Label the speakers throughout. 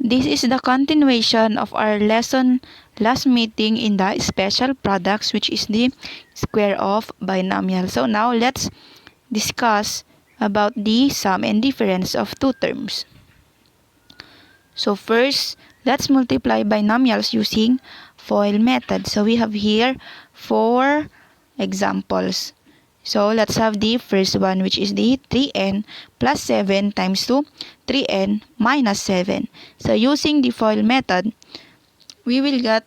Speaker 1: This is the continuation of our lesson last meeting in the special products, which is the square of binomial. So now let's discuss about the sum and difference of two terms. So first, let's multiply binomials using FOIL method. So we have here 4 examples. So let's have the first one, which is the 3n plus 7 times 2, 3n minus 7. So using the FOIL method, we will get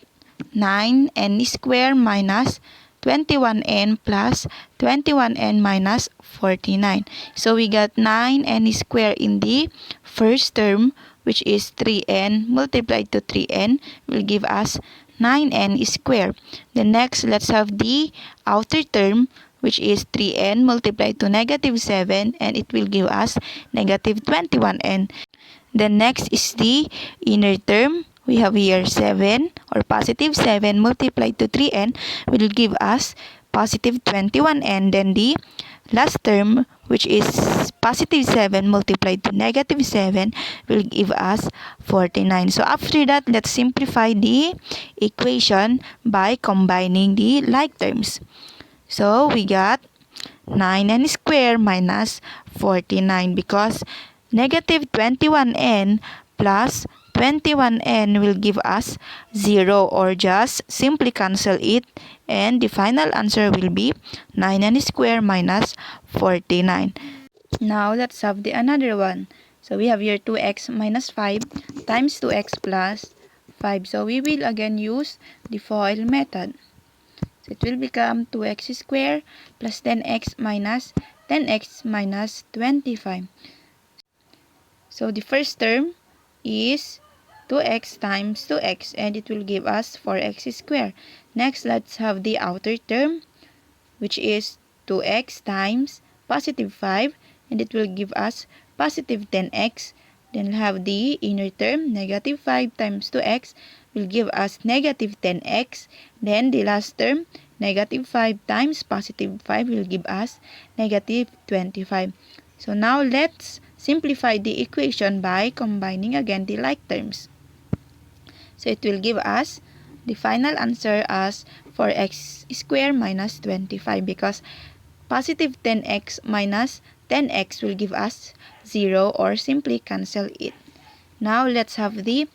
Speaker 1: 9n squared minus 21n plus 21n minus 49. So we got 9n squared in the first term, which is 3n multiplied to 3n will give us 9n squared. The next, let's have the outer term, which is 3n multiplied to negative 7, and it will give us negative 21n. The next is the inner term. We have here 7 or positive 7 multiplied to 3n will give us positive 21n. Then the last term, which is positive 7 multiplied to negative 7 will give us 49. So after that, let's simplify the equation by combining the like terms. So we got 9n squared minus 49 because negative 21n plus 21n will give us 0, or just simply cancel it, and the final answer will be 9n squared minus 49. Now let's have the another one. So we have here 2x minus 5 times 2x plus 5. So we will again use the FOIL method. So it will become 2x squared plus 10x minus 10x minus 25. So the first term is 2x times 2x, and it will give us 4x squared. Next, let's have the outer term, which is 2x times positive 5, and it will give us positive 10x. Then we'll have the inner term, negative 5 times 2x will give us negative 10x. Then the last term, negative 5 times positive 5 will give us negative 25. So now let's simplify the equation by combining again the like terms. So it will give us the final answer as 4x squared minus 25, because positive 10x minus 10x will give us 0, or simply cancel it. Now let's have the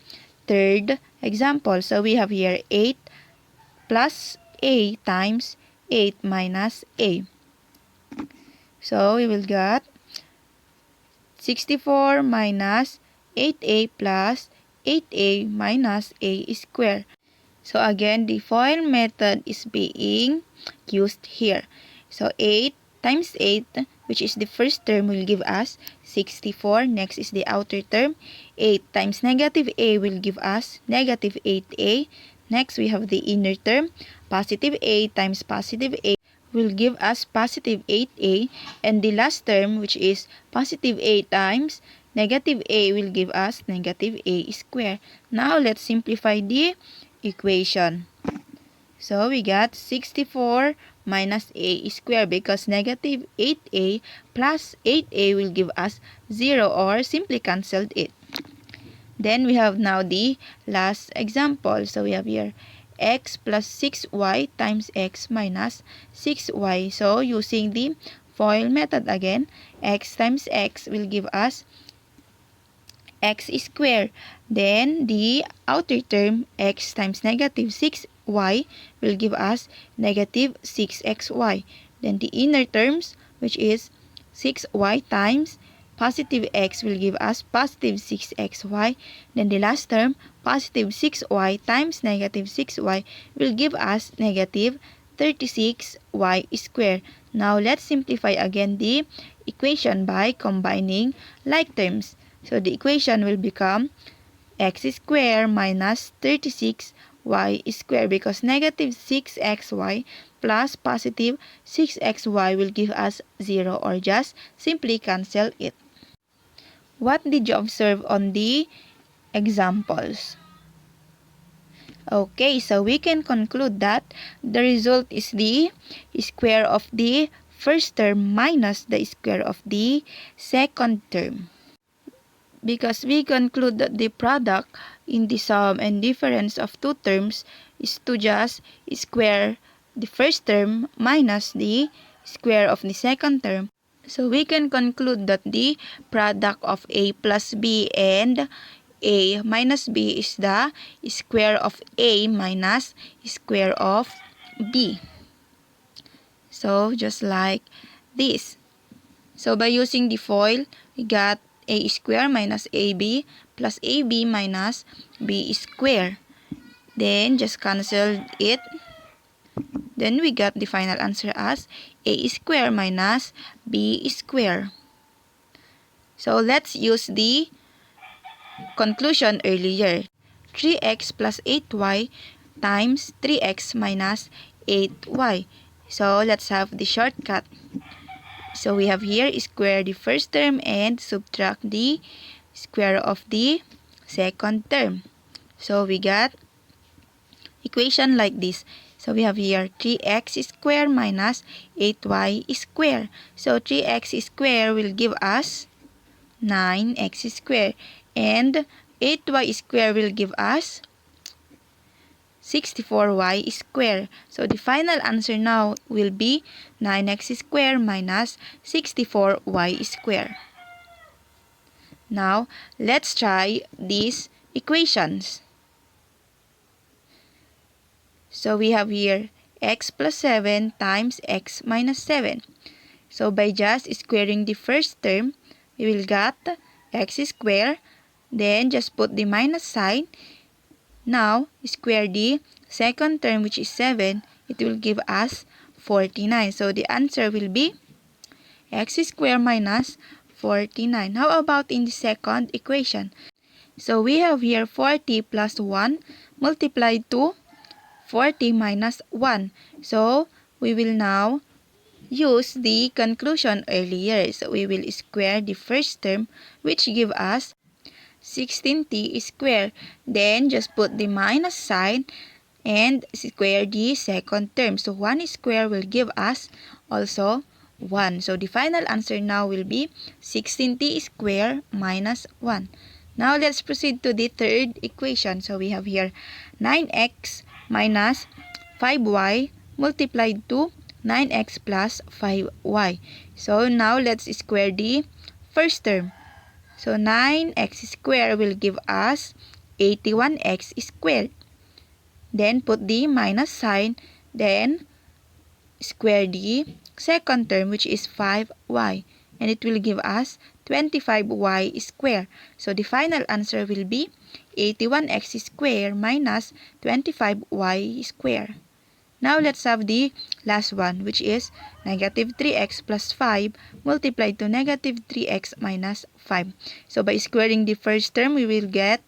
Speaker 1: third example. So we have here 8 plus a times 8 minus a. So we will get 64 minus 8a plus 8a minus a squared. So again, the FOIL method is being used here. So 8 times 8, which is the first term, will give us 64. Next is the outer term. 8 times negative a will give us negative 8a. Next, we have the inner term. Positive a times positive a will give us positive 8a. And the last term, which is positive a times negative a, will give us negative a squared. Now, let's simplify the equation. So we got 64 minus a squared, because negative 8a plus 8a will give us 0, or simply cancelled it. Then we have now the last example. So we have here x plus 6y times x minus 6y. So using the FOIL method again, x times x will give us x squared. Then the outer term, x times negative 6y will give us negative 6xy. Then the inner terms, which is 6y times positive x, will give us positive 6xy. Then the last term, positive 6y times negative 6y, will give us negative 36y squared. Now let's simplify again the equation by combining like terms. So the equation will become x squared minus 36y squared, because negative 6xy plus positive 6xy will give us 0, or just simply cancel it. What did you observe on the examples? Okay, so we can conclude that the result is the square of the first term minus the square of the second term. because we conclude that the product in the sum and difference of two terms is to just square the first term minus the square of the second term. So we can conclude that the product of A plus B and A minus B is the square of A minus square of B. So just like this. So by using the FOIL, we got A square minus AB plus AB minus B square. Then just cancel it. Then we got the final answer as A square minus B square. So let's use the conclusion earlier. 3x plus 8y times 3x minus 8y. So let's have the shortcut. So we have here square the first term and subtract the square of the second term. So we got equation like this. So we have here 3x square minus 8y square. So 3x square will give us 9x square. And 8y square will give us 64y square. So the final answer now will be 9x square minus 64y square. Now, let's try these equations. So we have here x plus 7 times x minus 7. So by just squaring the first term, we will get x square. Then just put the minus sign. Now, square the second term, which is 7. It will give us 49. So the answer will be x square minus 49. How about in the second equation? So we have here 40 plus 1 multiplied to 40 minus 1. So we will now use the conclusion earlier. So we will square the first term, which give us 16t square. Then just put the minus sign and square the second term. So 1 square will give us also 1. So the final answer now will be 16t square minus 1. Now let's proceed to the third equation. So we have here 9x minus 5y multiplied to 9x plus 5y. So now let's square the first term. So 9x squared will give us 81x squared. Then put the minus sign. Then square the second term, which is 5y. And it will give us 25y squared. So the final answer will be 81x squared minus 25y squared. Now let's have the last one, which is negative 3x plus 5 multiplied to negative 3x minus 5. So by squaring the first term, we will get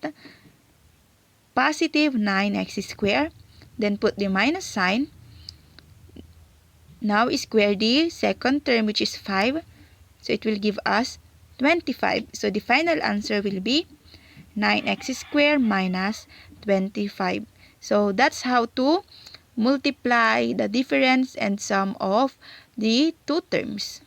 Speaker 1: positive 9x squared. Then put the minus sign. Now square the second term, which is 5. So it will give us 25. So the final answer will be 9x squared minus 25. So that's how to multiply the difference and sum of the two terms.